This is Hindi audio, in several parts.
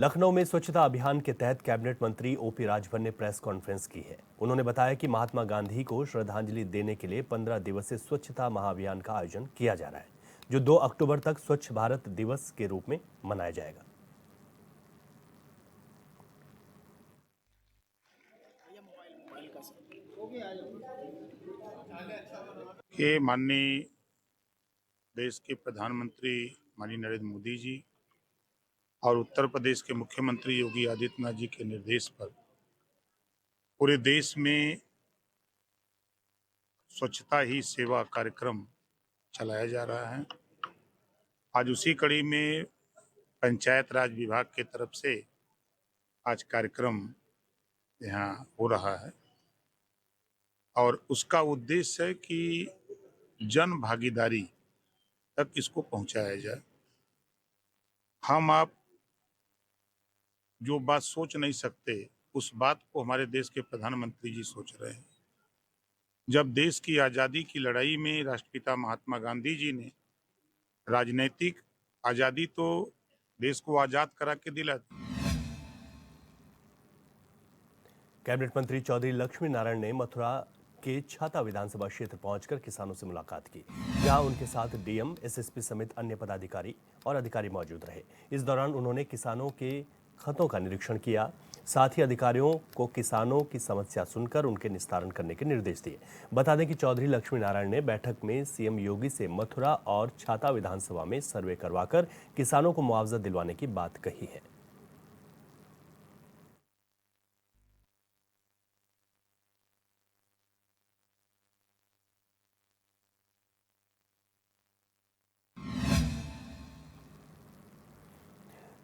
लखनऊ में स्वच्छता अभियान के तहत कैबिनेट मंत्री ओपी राजभर ने प्रेस कॉन्फ्रेंस की है। उन्होंने बताया कि महात्मा गांधी को श्रद्धांजलि देने के लिए 15 दिवसीय स्वच्छता महाअभियान का आयोजन किया जा रहा है, जो 2 अक्टूबर तक स्वच्छ भारत दिवस के रूप में मनाया जाएगा। के माननीय देश के प्रधानमंत्री माननीय नरेंद्र मोदी जी और उत्तर प्रदेश के मुख्यमंत्री योगी आदित्यनाथ जी के निर्देश पर पूरे देश में स्वच्छता ही सेवा कार्यक्रम चलाया जा रहा है। आज उसी कड़ी में पंचायत राज विभाग की तरफ से आज कार्यक्रम यहाँ हो रहा है और उसका उद्देश्य है कि जन भागीदारी तक इसको पहुंचाया जाए। हम आप जो बात सोच नहीं सकते उस बात को हमारे देश के प्रधानमंत्री जी सोच रहे हैं। जब देश की आज़ादी की लड़ाई में राष्ट्रपिता महात्मा गांधी जी ने राजनीतिक आज़ादी तो देश को आज़ाद करा के दिला दी। कैबिनेट मंत्री चौधरी लक्ष्मी नारायण ने मथुरा के छाता विधानसभा क्षेत्र पहुंचकर किसानों से मुलाकात की, जहां उनके साथ डीएम, एसएसपी समेत अन्य पदाधिकारी और अधिकारी मौजूद रहे। इस दौरान उन्होंने किसानों के खतों का निरीक्षण किया, साथ ही अधिकारियों को किसानों की समस्या सुनकर उनके निस्तारण करने के निर्देश दिए। बता दें कि चौधरी लक्ष्मी नारायण ने बैठक में सीएम योगी से मथुरा और छाता विधानसभा में सर्वे करवाकर किसानों को मुआवजा दिलवाने की बात कही है।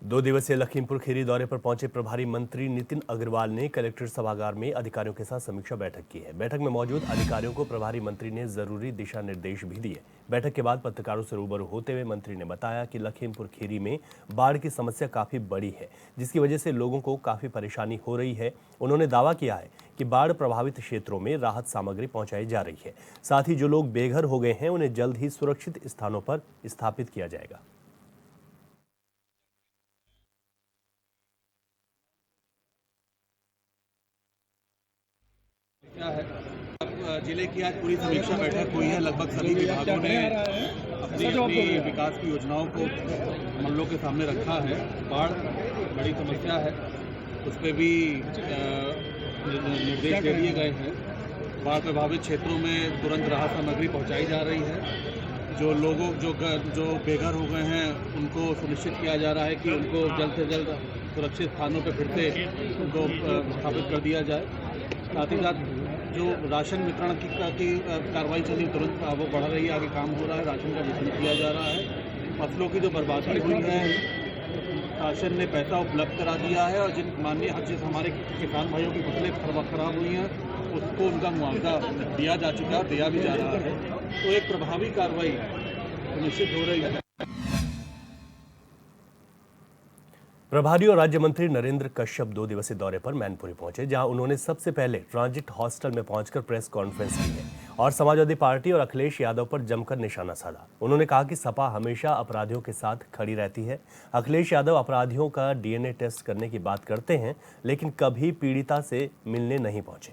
दो दिवसीय लखीमपुर खीरी दौरे पर पहुंचे प्रभारी मंत्री नितिन अग्रवाल ने कलेक्ट्रेट सभागार में अधिकारियों के साथ समीक्षा बैठक की है। बैठक में मौजूद अधिकारियों को प्रभारी मंत्री ने जरूरी दिशा निर्देश भी दिए। बैठक के बाद पत्रकारों से रूबरू होते हुए मंत्री ने बताया कि लखीमपुर खीरी में बाढ़ की समस्या काफी बड़ी है, जिसकी वजह से लोगों को काफी परेशानी हो रही है। उन्होंने दावा किया है कि बाढ़ प्रभावित क्षेत्रों में राहत सामग्री पहुंचाई जा रही है। साथ ही जो लोग बेघर हो गए हैं उन्हें जल्द ही सुरक्षित स्थानों पर स्थापित किया जाएगा। क्या है, अब जिले की आज पूरी समीक्षा बैठक हुई है। लगभग सभी विभागों ने अपनी अपनी विकास की योजनाओं को मल्लों के सामने रखा है। बाढ़ बड़ी समस्या है, उस पर भी निर्देश दे दिए गए हैं। बाढ़ प्रभावित क्षेत्रों में तुरंत राहत सामग्री पहुंचाई जा रही है। जो लोगों जो बेघर हो गए हैं उनको सुनिश्चित किया जा रहा है कि उनको जल्द से जल्द सुरक्षित स्थानों पर फिर से उनको स्थापित कर दिया जाए। साथ ही साथ जो राशन वितरण की कार्रवाई चली तुरंत वो बढ़ रही है, आगे काम हो रहा है, राशन का वितरण किया जा रहा है। फसलों की जो बर्बादी हुई है, शासन ने पैसा उपलब्ध करा दिया है और जिन माननीय जिस हमारे किसान भाइयों की फसलें खराब हुई हैं उसको उनका मुआवजा दिया जा चुका है, दिया भी जा रहा है। तो एक प्रभावी कार्रवाई सुनिश्चित हो रही है। प्रभारी और राज्य मंत्री नरेंद्र कश्यप 2 दिवसीय दौरे पर मैनपुरी पहुंचे, जहां उन्होंने सबसे पहले ट्रांजिट हॉस्टल में पहुंचकर प्रेस कॉन्फ्रेंस की है और समाजवादी पार्टी और अखिलेश यादव पर जमकर निशाना साधा। उन्होंने कहा कि सपा हमेशा अपराधियों के साथ खड़ी रहती है। अखिलेश यादव अपराधियों का डीएनए टेस्ट करने की बात करते हैं, लेकिन कभी पीड़िता से मिलने नहीं पहुंचे।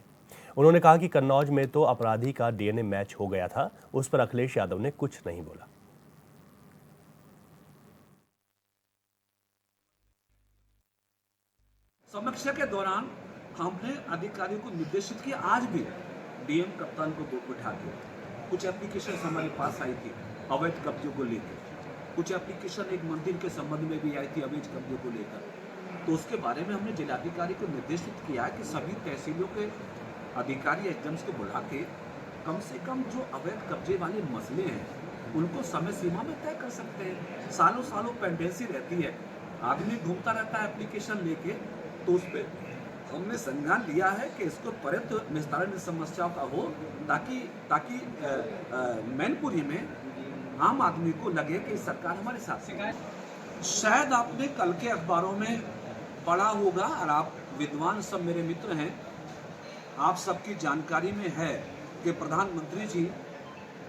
उन्होंने कहा कि कन्नौज में तो अपराधी का डीएनए मैच हो गया था, उस पर अखिलेश यादव ने कुछ नहीं बोला। समीक्षा के दौरान हमने अधिकारियों को निर्देशित किया, आज भी डीएम कप्तान को बिठा के कुछ एप्लीकेशन हमारे पास आई थी अवैध कब्जों को लेकर, कुछ एप्लीकेशन एक मंदिर के संबंध में भी आई थी अवैध कब्जों को लेकर। तो उसके बारे में हमने जिलाधिकारी को निर्देशित किया कि सभी तहसीलों के अधिकारी एग्जाम्स को बुला के कम से कम जो अवैध कब्जे वाले मसले हैं उनको समय सीमा में तय कर सकते हैं। सालों सालों पेंडेंसी रहती है, आदमी घूमता रहता है एप्लीकेशन लेके, तो उस पर हमने संज्ञान लिया है कि इसको त्वरित निस्तारण समस्याओं का हो, ताकि मैनपुरी में आम आदमी को लगे कि सरकार हमारे साथ है। शायद आपने कल के अखबारों में पढ़ा होगा और आप विद्वान सब मेरे मित्र हैं, आप सबकी जानकारी में है कि प्रधानमंत्री जी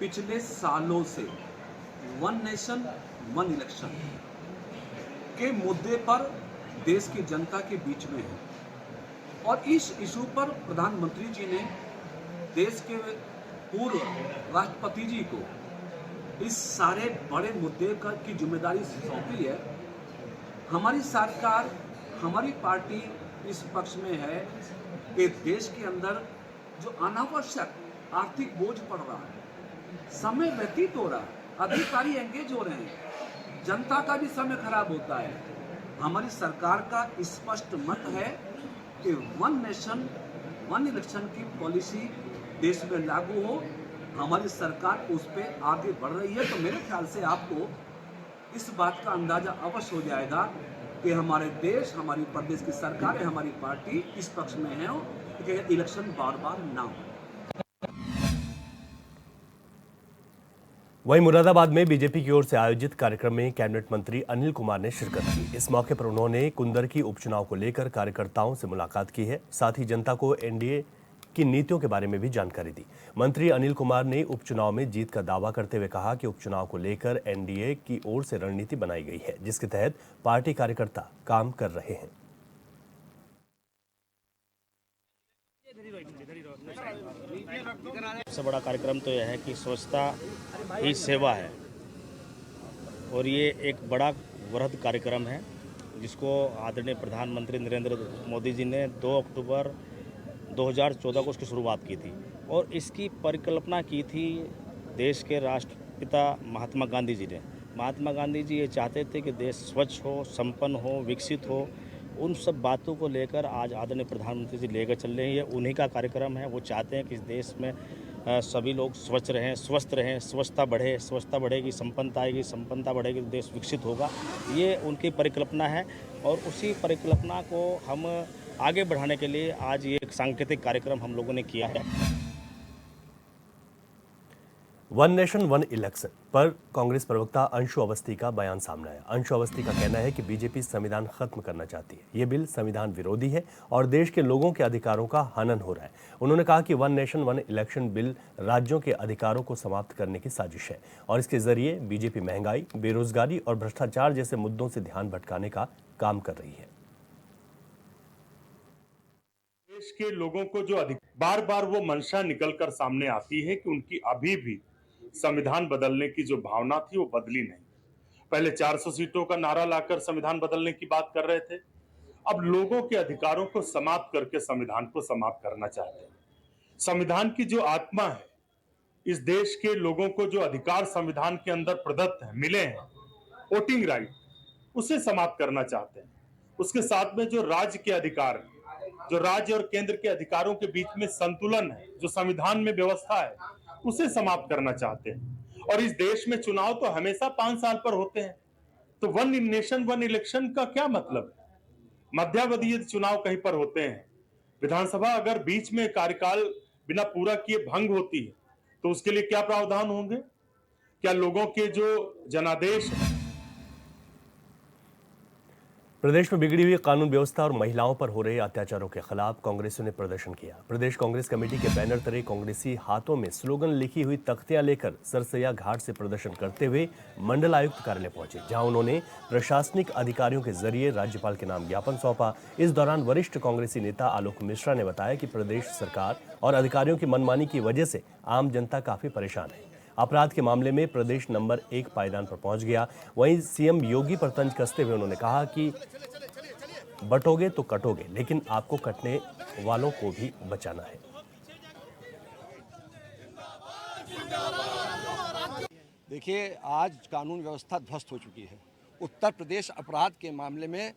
पिछले सालों से वन नेशन वन इलेक्शन के मुद्दे पर देश की जनता के बीच में है। और इस इशू पर प्रधानमंत्री जी ने देश के पूर्व राष्ट्रपति जी को इस सारे बड़े मुद्दे की जिम्मेदारी सौंपी है। हमारी सरकार, हमारी पार्टी इस पक्ष में है कि देश के अंदर जो अनावश्यक आर्थिक बोझ पड़ रहा है, समय व्यतीत हो रहा है, अधिकारी एंगेज हो रहे हैं, जनता का भी समय खराब होता है। हमारी सरकार का स्पष्ट मत है कि वन नेशन वन इलेक्शन की पॉलिसी देश में लागू हो। हमारी सरकार उस पर आगे बढ़ रही है। तो मेरे ख्याल से आपको इस बात का अंदाजा अवश्य हो जाएगा कि हमारे देश, हमारी प्रदेश की सरकार, हमारी पार्टी इस पक्ष में है कि इलेक्शन बार बार ना हो। वहीं मुरादाबाद में बीजेपी की ओर से आयोजित कार्यक्रम में कैबिनेट मंत्री अनिल कुमार ने शिरकत की। इस मौके पर उन्होंने कुंदरकी उपचुनाव को लेकर कार्यकर्ताओं से मुलाकात की है। साथ ही जनता को एनडीए की नीतियों के बारे में भी जानकारी दी। मंत्री अनिल कुमार ने उपचुनाव में जीत का दावा करते हुए कहा कि उपचुनाव को लेकर एनडीए की ओर से रणनीति बनाई गई है, जिसके तहत पार्टी कार्यकर्ता काम कर रहे हैं। सबसे बड़ा कार्यक्रम तो यह है कि स्वच्छता ही सेवा है और ये एक बड़ा वृहद कार्यक्रम है जिसको आदरणीय प्रधानमंत्री नरेंद्र मोदी जी ने 2 अक्टूबर 2014 को उसकी शुरुआत की थी और इसकी परिकल्पना की थी देश के राष्ट्रपिता महात्मा गांधी जी ने। महात्मा गांधी जी ये चाहते थे कि देश स्वच्छ हो, संपन्न हो, विकसित हो। उन सब बातों को लेकर आज आदरणीय प्रधानमंत्री जी लेकर चल रहे हैं। ये उन्हीं का कार्यक्रम है। वो चाहते हैं कि इस देश में सभी लोग स्वच्छ रहें, स्वस्थ रहें, स्वच्छता बढ़े, स्वच्छता बढ़ेगी, संपन्नता आएगी, संपन्नता बढ़ेगी तो देश विकसित होगा। ये उनकी परिकल्पना है और उसी परिकल्पना को हम आगे बढ़ाने के लिए आज ये एक सांकेतिक कार्यक्रम हम लोगों ने किया है। वन नेशन वन इलेक्शन पर कांग्रेस प्रवक्ता अंशु अवस्थी का बयान सामने आया। अंशु अवस्थी का कहना है कि बीजेपी संविधान खत्म करना चाहती है। ये बिल संविधान विरोधी है और देश के लोगों के अधिकारों का हनन हो रहा है। उन्होंने कहा कि one nation one election bill राज्यों के अधिकारों को समाप्त करने की साजिश है और इसके जरिए बीजेपी महंगाई, बेरोजगारी और भ्रष्टाचार जैसे मुद्दों से ध्यान भटकाने का काम कर रही है। देश के लोगों को जो बार बार वो मंशा निकलकर सामने आती है कि उनकी अभी भी संविधान बदलने की जो भावना थी वो बदली नहीं। पहले 400 सीटों का नारा लाकर संविधान बदलने की बात कर रहे थे, अब लोगों के अधिकारों को समाप्त करके संविधान को समाप्त करना चाहते हैं। संविधान की जो आत्मा है, इस देश के लोगों को जो अधिकार संविधान के अंदर प्रदत्त है, मिले हैं, वोटिंग राइट, उसे समाप्त करना चाहते हैं। उसके साथ में जो राज्य के अधिकार है, जो राज्य और केंद्र के अधिकारों के बीच में संतुलन है, जो संविधान में व्यवस्था है, उसे समाप्त करना चाहते हैं। और इस देश में चुनाव तो हमेशा 5 साल पर होते हैं, तो वन नेशन वन इलेक्शन का क्या मतलब है? मध्यावधि चुनाव कहीं पर होते हैं। विधानसभा अगर बीच में कार्यकाल बिना पूरा किए भंग होती है तो उसके लिए क्या प्रावधान होंगे? क्या लोगों के जो जनादेश है? प्रदेश में बिगड़ी हुई कानून व्यवस्था और महिलाओं पर हो रहे अत्याचारों के खिलाफ कांग्रेसियों ने प्रदर्शन किया। प्रदेश कांग्रेस कमेटी के बैनर तले कांग्रेसी हाथों में स्लोगन लिखी हुई तख्तियां लेकर सरसैया घाट से प्रदर्शन करते हुए मंडल आयुक्त कार्यालय पहुंचे, जहां उन्होंने प्रशासनिक अधिकारियों के जरिए राज्यपाल के नाम ज्ञापन सौंपा। इस दौरान वरिष्ठ कांग्रेसी नेता आलोक मिश्रा ने बताया कि प्रदेश सरकार और अधिकारियों की मनमानी की वजह से आम जनता काफी परेशान है। अपराध के मामले में प्रदेश नंबर 1 पायदान पर पहुंच गया। वहीं सीएम योगी पर तंज कसते हुए उन्होंने कहा कि बटोगे तो कटोगे, लेकिन आपको कटने वालों को भी बचाना है। देखिए, आज कानून व्यवस्था ध्वस्त हो चुकी है। उत्तर प्रदेश अपराध के मामले में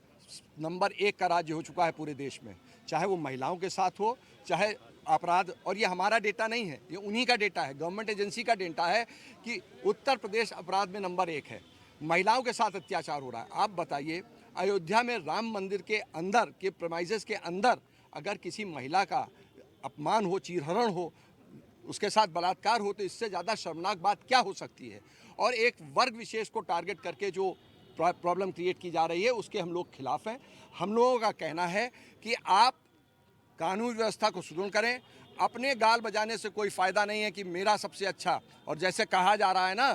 नंबर 1 का राज्य हो चुका है पूरे देश में, चाहे वो महिलाओं के साथ हो, चाहे अपराध। और ये हमारा डेटा नहीं है, ये उन्हीं का डेटा है, गवर्नमेंट एजेंसी का डेटा है कि उत्तर प्रदेश अपराध में नंबर 1 है। महिलाओं के साथ अत्याचार हो रहा है। आप बताइए, अयोध्या में राम मंदिर के अंदर के प्रेमाइजेस के अंदर अगर किसी महिला का अपमान हो, चीरहरण हो, उसके साथ बलात्कार हो, तो इससे ज़्यादा शर्मनाक बात क्या हो सकती है? और एक वर्ग विशेष को टारगेट करके जो प्रॉब्लम क्रिएट की जा रही है, उसके हम लोग खिलाफ हैं। हम लोगों का कहना है कि आप कानून व्यवस्था को सुदृढ़ करें। अपने गाल बजाने से कोई फ़ायदा नहीं है कि मेरा सबसे अच्छा, और जैसे कहा जा रहा है ना,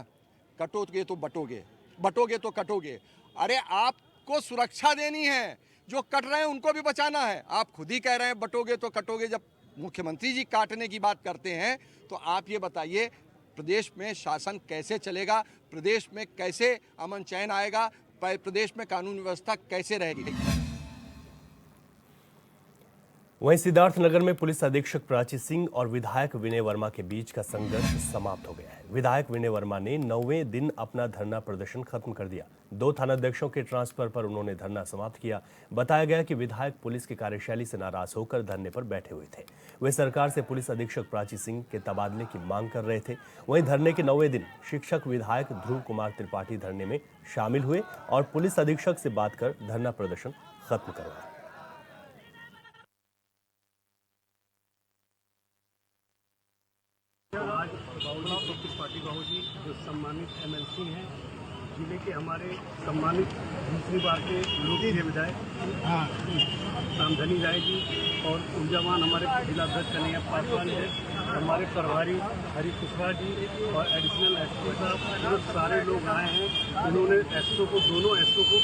कटोगे तो बटोगे, बटोगे तो कटोगे। अरे आपको सुरक्षा देनी है, जो कट रहे हैं उनको भी बचाना है। आप खुद ही कह रहे हैं बटोगे तो कटोगे। जब मुख्यमंत्री जी काटने की बात करते हैं तो आप ये बताइए प्रदेश में शासन कैसे चलेगा, प्रदेश में कैसे अमन चैन आएगा, प्रदेश में कानून व्यवस्था कैसे रहेगी। वहीं सिद्धार्थनगर में पुलिस अधीक्षक प्राची सिंह और विधायक विनय वर्मा के बीच का संघर्ष समाप्त हो गया है। विधायक विनय वर्मा ने 9वें दिन अपना धरना प्रदर्शन खत्म कर दिया। 2 थानाध्यक्षों के ट्रांसफर पर उन्होंने धरना समाप्त किया। बताया गया कि विधायक पुलिस की कार्यशैली से नाराज होकर धरने पर बैठे हुए थे। वे सरकार से पुलिस अधीक्षक प्राची सिंह के तबादले की मांग कर रहे थे। वहीं धरने के 9वें दिन शिक्षक विधायक ध्रुव कुमार त्रिपाठी धरने में शामिल हुए और पुलिस अधीक्षक से बात कर धरना प्रदर्शन खत्म करवाया। आज बाबूजी पीपल्स पार्टी बाबूजी जो सम्मानित एमएलसी हैं, जिले के हमारे सम्मानित दूसरी बार के लोकप्रिय विधायक रामधनी राय जी और ऊर्जावान हमारे जिलाध्यक्ष कन्हैया पासवान है, हमारे प्रभारी हरी कुशवाहा जी और एडिशनल एसपी साहब, जो सारे लोग आए हैं। उन्होंने एसओ को, दोनों एसओ को,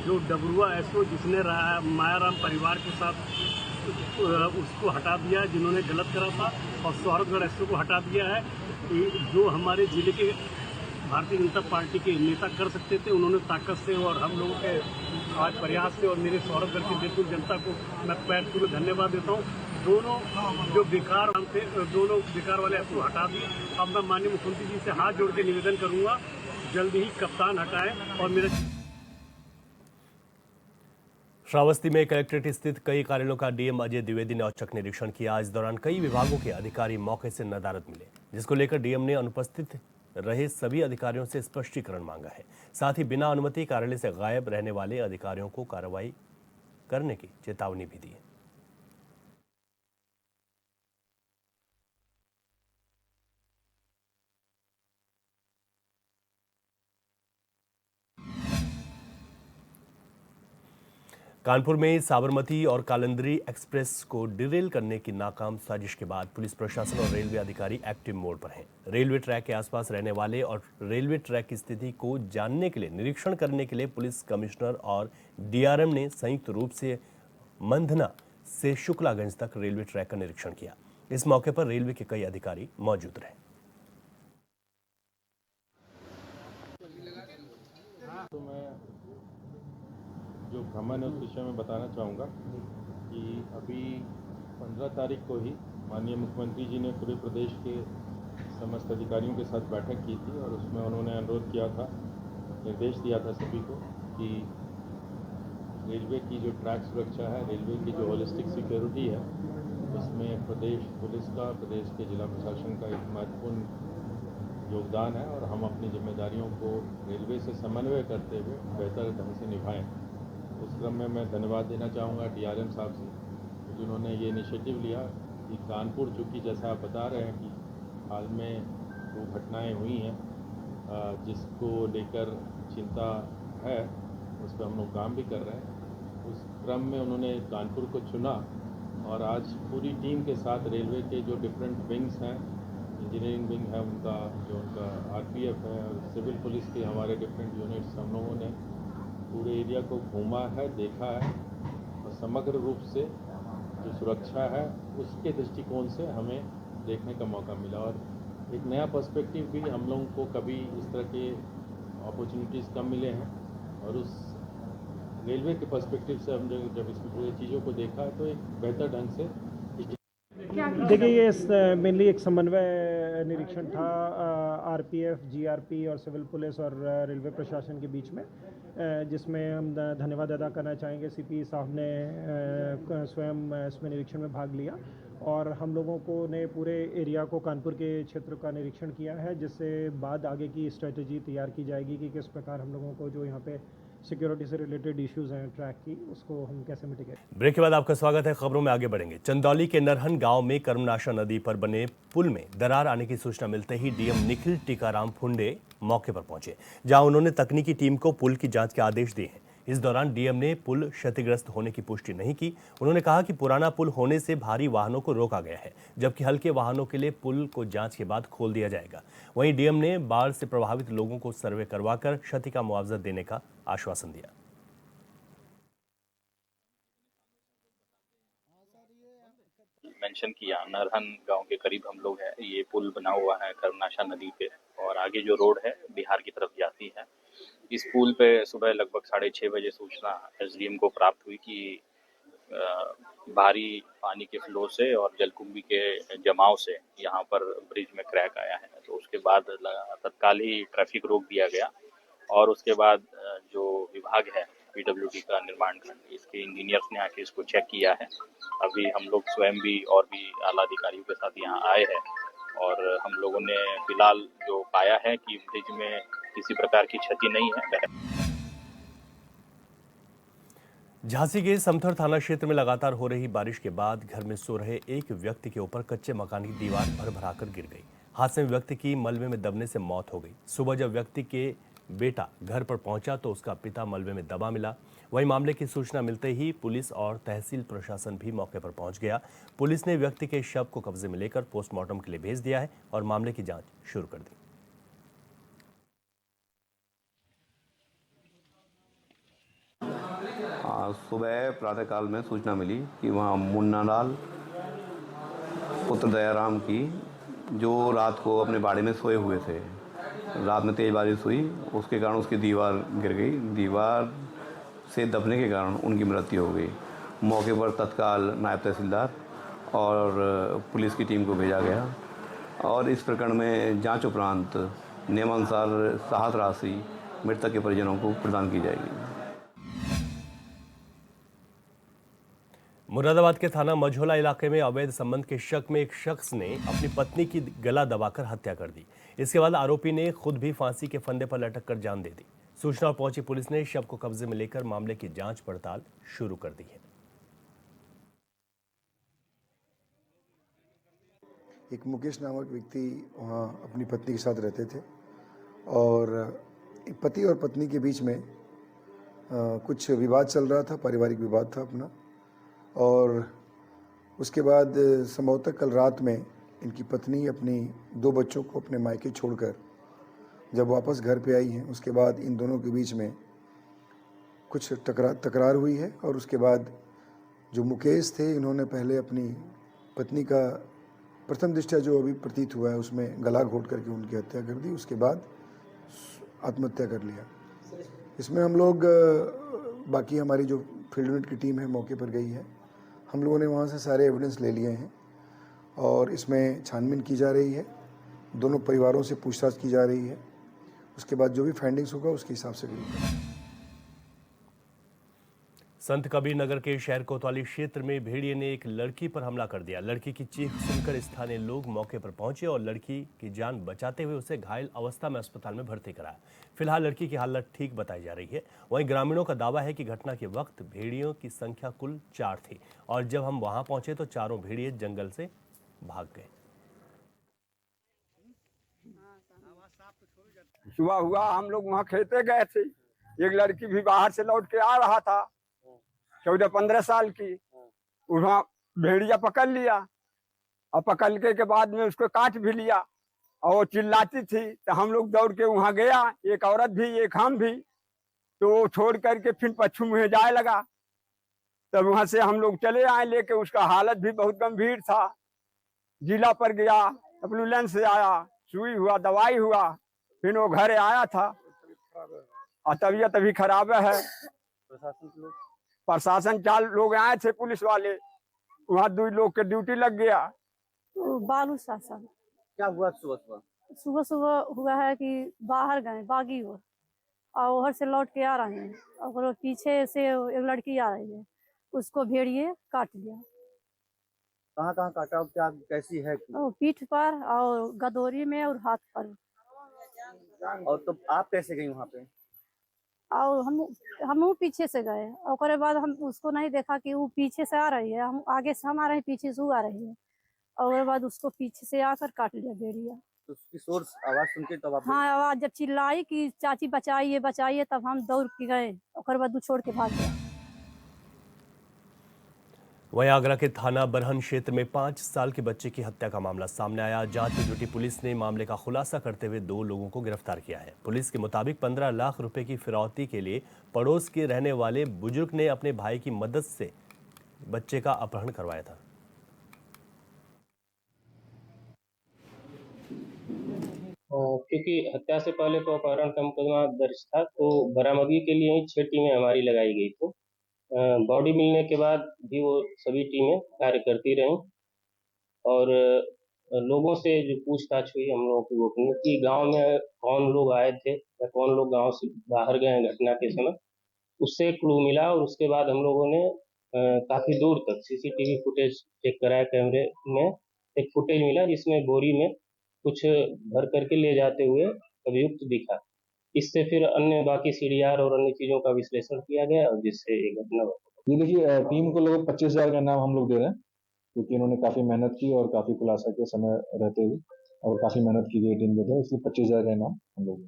जो डबरुआ एसओ जिसने मायाराम परिवार के साथ उसको हटा दिया, जिन्होंने गलत करा था, और सौरभगढ़ एसओ को हटा दिया है। जो हमारे जिले के भारतीय जनता पार्टी के नेता कर सकते थे, उन्होंने ताकत से और हम लोगों के आज प्रयास से और मेरे सौरभगढ़ की बिल्कुल जनता को मैं पैर छू के धन्यवाद देता हूँ। दोनों जो बेकार थे, दोनों बेकार वाले एसओ हटा दिए। अब मैं माननीय मुख्यमंत्री जी से हाथ जोड़ के निवेदन करूँगा, जल्द ही कप्तान हटाएं। और मेरे श्रावस्ती में कलेक्ट्रेट स्थित कई कार्यालयों का डीएम अजय द्विवेदी ने औचक निरीक्षण किया। इस दौरान कई विभागों के अधिकारी मौके से नदारद मिले, जिसको लेकर डीएम ने अनुपस्थित रहे सभी अधिकारियों से स्पष्टीकरण मांगा है। साथ ही बिना अनुमति कार्यालय से गायब रहने वाले अधिकारियों को कार्रवाई करने की चेतावनी भी दी है। कानपुर में साबरमती और कालिंदी एक्सप्रेस को डिरेल करने की नाकाम साजिश के बाद पुलिस प्रशासन और रेलवे अधिकारी एक्टिव मोड पर हैं। रेलवे ट्रैक के आसपास रहने वाले और रेलवे ट्रैक की स्थिति को जानने के लिए, निरीक्षण करने के लिए पुलिस कमिश्नर और डीआरएम ने संयुक्त रूप से मंधना से शुक्लागंज तक रेलवे ट्रैक का निरीक्षण किया। इस मौके पर रेलवे के कई अधिकारी मौजूद रहे। जो भ्रमण है उस विषय में बताना चाहूँगा कि अभी 15 तारीख को ही माननीय मुख्यमंत्री जी ने पूरे प्रदेश के समस्त अधिकारियों के साथ बैठक की थी और उसमें उन्होंने अनुरोध किया था, निर्देश दिया था सभी को कि रेलवे की जो ट्रैक सुरक्षा है, रेलवे की जो होलिस्टिक सिक्योरिटी है, उसमें प्रदेश पुलिस का, प्रदेश के जिला प्रशासन का एक महत्वपूर्ण योगदान है और हम अपनी जिम्मेदारियों को रेलवे से समन्वय करते हुए बेहतर ढंग से निभाएं। उस क्रम में मैं धन्यवाद देना चाहूँगा डीआरएम साहब से, जिन्होंने ये इनिशिएटिव लिया कि कानपुर, चूँकि जैसा आप बता रहे हैं कि हाल में 2 घटनाएं हुई हैं जिसको लेकर चिंता है, उस पर हम लोग काम भी कर रहे हैं। उस क्रम में उन्होंने कानपुर को चुना और आज पूरी टीम के साथ रेलवे के जो डिफरेंट विंग्स हैं, इंजीनियरिंग विंग है उनका, जो उनका आरपीएफ है और सिविल पुलिस के हमारे डिफरेंट यूनिट्स, हम लोगों ने पूरे एरिया को घूमा है, देखा है और समग्र रूप से जो सुरक्षा है उसके दृष्टिकोण से हमें देखने का मौका मिला और एक नया पर्सपेक्टिव भी हम लोगों को कभी इस तरह के अपॉर्चुनिटीज़ कम मिले हैं और उस रेलवे के पर्सपेक्टिव से हम जब इसकी पूरी चीज़ों को देखा तो एक बेहतर ढंग से। देखिए, ये मेनली एक समन्वय निरीक्षण था आरपीएफ, जीआरपी और सिविल पुलिस और रेलवे प्रशासन के बीच में, जिसमें हम धन्यवाद अदा करना चाहेंगे। सीपी साहब ने स्वयं इसमें निरीक्षण में भाग लिया और हम लोगों को ने पूरे एरिया को, कानपुर के क्षेत्र का निरीक्षण किया है, जिससे बाद आगे की स्ट्रेटजी तैयार की जाएगी कि किस प्रकार हम लोगों को जो यहाँ पे सिक्योरिटी से रिलेटेड इश्यूज हैं ट्रैक की, उसको हम कैसे मिटिगेट। ब्रेक के बाद आपका स्वागत है। खबरों में आगे बढ़ेंगे। चंदौली के नरहन गांव में कर्मनाशा नदी पर बने पुल में दरार आने की सूचना मिलते ही डीएम निखिल टीकाराम फुंडे मौके पर पहुंचे, जहां उन्होंने तकनीकी टीम को पुल की जांच के आदेश दिए हैं। इस दौरान डीएम ने पुल क्षतिग्रस्त होने की पुष्टि नहीं की। उन्होंने कहा कि पुराना पुल होने से भारी वाहनों को रोका गया है, जबकि हल्के वाहनों के लिए पुल को जांच के बाद खोल दिया जाएगा। वहीं डीएम ने बाढ़ से प्रभावित लोगों को सर्वे करवाकर क्षति का मुआवजा देने का आश्वासन दिया। मेंशन किया, नरहन गांव के करीब हम लोग हैं। ये पुल बना हुआ है कर्मनाशा नदी पे और आगे जो रोड है बिहार की तरफ जाती है। इस पुल पे सुबह लगभग 6:30 बजे सूचना एसडीएम को प्राप्त हुई कि भारी पानी के फ्लो से और जलकुंभी के जमाव से यहाँ पर ब्रिज में क्रैक आया है। तो उसके बाद तत्काल ही ट्रैफिक रोक दिया गया और उसके बाद जो विभाग है पीडब्ल्यूडी का निर्माण खंड, इसके इंजीनियर्स ने आके इसको चेक किया है। अभी हम लोग स्वयं भी और भी आला अधिकारियों के साथ यहाँ आए हैं और हम लोगों ने फिलहाल जो पाया है कि ब्रिज में किसी प्रकार की क्षति नहीं है। झांसी के समथर थाना क्षेत्र में लगातार हो रही बारिश के बाद घर में सो रहे एक व्यक्ति के ऊपर कच्चे मकान की दीवार भरभराकर गिर गई। हादसे में व्यक्ति की मलबे में दबने से मौत हो गई। सुबह जब व्यक्ति के बेटा घर पर पहुंचा तो उसका पिता मलबे में दबा मिला। वहीं मामले की सूचना मिलते ही पुलिस और तहसील प्रशासन भी मौके पर पहुंच गया। पुलिस ने व्यक्ति के शव को कब्जे में लेकर पोस्टमार्टम के लिए भेज दिया है और मामले की जांच शुरू कर दी। आज सुबह प्रातःकाल में सूचना मिली कि वहाँ मुन्नालाल पुत्र दयाराम की, जो रात को अपने बाड़े में सोए हुए थे, रात में तेज बारिश हुई, उसके कारण उसकी दीवार गिर गई। दीवार से दबने के कारण उनकी मृत्यु हो गई। मौके पर तत्काल नायब तहसीलदार और पुलिस की टीम को भेजा गया और इस प्रकरण में जांच उपरांत नियमानुसार राहत राशि मृतक के परिजनों को प्रदान की जाएगी। मुरादाबाद के थाना मझोला इलाके में अवैध संबंध के शक में एक शख्स ने अपनी पत्नी की गला दबाकर हत्या कर दी। इसके बाद आरोपी ने खुद भी फांसी के फंदे पर लटक कर जान दे दी। सूचना पर पहुंची पुलिस ने शव को कब्जे में लेकर मामले की जांच पड़ताल शुरू कर दी है। एक मुकेश नामक व्यक्ति वहाँ अपनी पत्नी के साथ रहते थे और पति और पत्नी के बीच में कुछ विवाद चल रहा था, पारिवारिक विवाद था अपना। और उसके बाद संभवतः कल रात में इनकी पत्नी अपनी 2 बच्चों को अपने मायके छोड़कर जब वापस घर पे आई हैं, उसके बाद इन दोनों के बीच में कुछ तकरार हुई है और उसके बाद जो मुकेश थे, इन्होंने पहले अपनी पत्नी का प्रथम दृष्टया जो अभी प्रतीत हुआ है उसमें गला घोट करके उनकी हत्या कर दी। उसके बाद आत्महत्या कर लिया। इसमें हम लोग, बाकी हमारी जो फील्ड यूनिट की टीम है मौके पर गई है। हम लोगों ने वहाँ से सारे एविडेंस ले लिए हैं और इसमें छानबीन की जा रही है। दोनों परिवारों से पूछताछ की जा रही है। उसके बाद जो भी फाइंडिंग्स होगा उसके हिसाब से भी। संत कबीर नगर के शहर कोतवाली क्षेत्र में भेड़िए ने एक लड़की पर हमला कर दिया। लड़की की चीख सुनकर स्थानीय लोग मौके पर पहुंचे और लड़की की जान बचाते हुए उसे घायल अवस्था में अस्पताल में भर्ती कराया। फिलहाल लड़की की हालत ठीक बताई जा रही है। वहीं ग्रामीणों का दावा है कि घटना के वक्त भेड़ियों की संख्या कुल 4 थी और जब हम वहां पहुंचे तो चारों भेड़िए जंगल से भाग गए। सुबह हुआ, हम लोग वहाँ खेते गए थे। एक लड़की भी बाहर से लौट के आ रहा था, 14-15 साल की। वहाँ भेड़िया पकड़ लिया और पकड़ के बाद में उसको काट भी लिया और वो चिल्लाती थी तो हम लोग दौड़ के वहाँ गया, एक औरत भी एक हम भी। तो छोड़ करके फिर पश्चिम मुहे जाए लगा। तब वहाँ से हम लोग चले आए लेके। उसका हालत भी बहुत गंभीर था। जिला पर गया, एम्बुलेंस से आया, सुई हुआ, दवाई हुआ, फिर वो घर आया था और तबीयत अभी खराब है। प्रशासन 4 लोग आए थे, पुलिस वाले। वहाँ 2 लोग के ड्यूटी लग गया। बालू शासन क्या हुआ? सुबह हुआ है कि बाहर गए बागी और उधर से लौट के आ रहे हैं और पीछे से एक लड़की आ रही है, उसको भेड़िए काट लिया। कहाँ काटा? क्या कैसी है? पीठ पर और गदोरी में और हाथ पर। और तो आप कैसे गई वहाँ पे? और हम पीछे से गए और बाद हम उसको नहीं देखा कि वो पीछे से आ रही है। हम आगे से हम आ रहे हैं, पीछे से वो आ रही है और बाद उसको पीछे से आकर काट लिया भेड़िया। तो उसकी शोर आवाज सुन के तब आप? हाँ, आवाज जब चिल्लाई कि चाची बचाइए बचाइए, तब हम दौड़ के गए और बाद वो छोड़ के भाग गया। वहीं आगरा के थाना बरहन क्षेत्र में 5 साल के बच्चे की हत्या का मामला सामने आया। जांच में जुटी पुलिस ने मामले का खुलासा करते हुए 2 लोगों को गिरफ्तार किया है। पुलिस के मुताबिक 15 लाख रुपए की फिरौती के लिए पड़ोस के रहने वाले बुजुर्ग ने अपने भाई की मदद से बच्चे का अपहरण करवाया था। क्योंकि हत्या से पहले तो अपहरण का मुकदमा दर्ज था, तो बरामदगी के लिए ही 6 टीमें हमारी लगाई गई थी। बॉडी मिलने के बाद भी वो सभी टीमें कार्य करती रहीं और लोगों से जो पूछताछ हुई हम लोगों की वो कि गांव में कौन लोग आए थे या कौन लोग गांव से बाहर गए हैं घटना के समय, उससे क्लू मिला और उसके बाद हम लोगों ने काफी दूर तक सीसीटीवी फुटेज चेक कराया। कैमरे में एक फुटेज मिला जिसमें बोरी में कुछ भर करके ले जाते हुए अभियुक्त दिखा। इससे फिर अन्य बाकी सीडीआर और अन्य चीजों का विश्लेषण किया गया और जिससे ये घटना हुई। ये देखिए टीम को लगभग 25,000 का इनाम हम लोग दे रहे हैं, क्योंकि इन्होंने काफ़ी मेहनत की और काफ़ी खुलासा के समय रहते हुए और काफ़ी मेहनत की गई टीम के द्वारा, इसलिए 25,000 का इनाम हम लोग।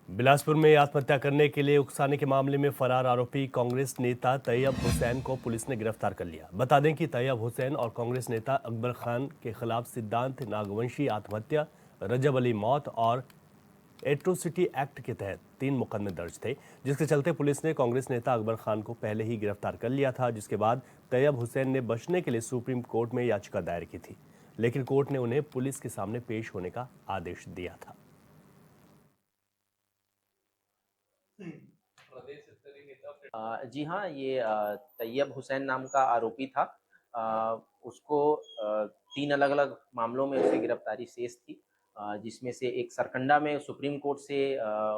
बिलासपुर में आत्महत्या करने के लिए उकसाने के मामले में फरार आरोपी कांग्रेस नेता तैयब हुसैन को पुलिस ने गिरफ्तार कर लिया। बता दें कि तैयब हुसैन और कांग्रेस नेता अकबर खान के खिलाफ सिद्धांत नागवंशी आत्महत्या, रजब अली मौत और एट्रोसिटी एक्ट के तहत 3 मुकदमे दर्ज थे, जिसके चलते पुलिस ने कांग्रेस नेता अकबर खान को पहले ही गिरफ्तार कर लिया था। जिसके बाद तैयब हुसैन ने बचने के लिए सुप्रीम कोर्ट में याचिका दायर की थी, लेकिन कोर्ट ने उन्हें पुलिस के सामने पेश होने का आदेश दिया था। जी हाँ, ये तैयब हुसैन नाम का आरोपी था। उसको 3 अलग अलग मामलों में उसे गिरफ्तारी शेष थी, जिसमें से एक सरकंडा में सुप्रीम कोर्ट से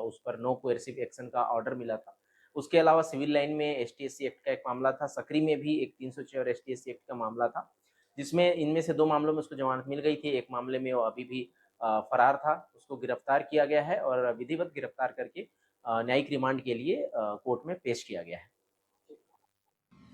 उस पर नो कोएर्सिव एक्शन का ऑर्डर मिला था। उसके अलावा सिविल लाइन में एसटीएससी एक्ट का एक मामला था, सकरी में भी एक 306 और एसटीएससी एक्ट का मामला था, जिसमें इनमें से 2 मामलों में उसको जमानत मिल गई थी। एक मामले में वो अभी भी फरार था, उसको गिरफ्तार किया गया है और विधिवत गिरफ्तार करके न्यायिक रिमांड के लिए कोर्ट में पेश किया गया है।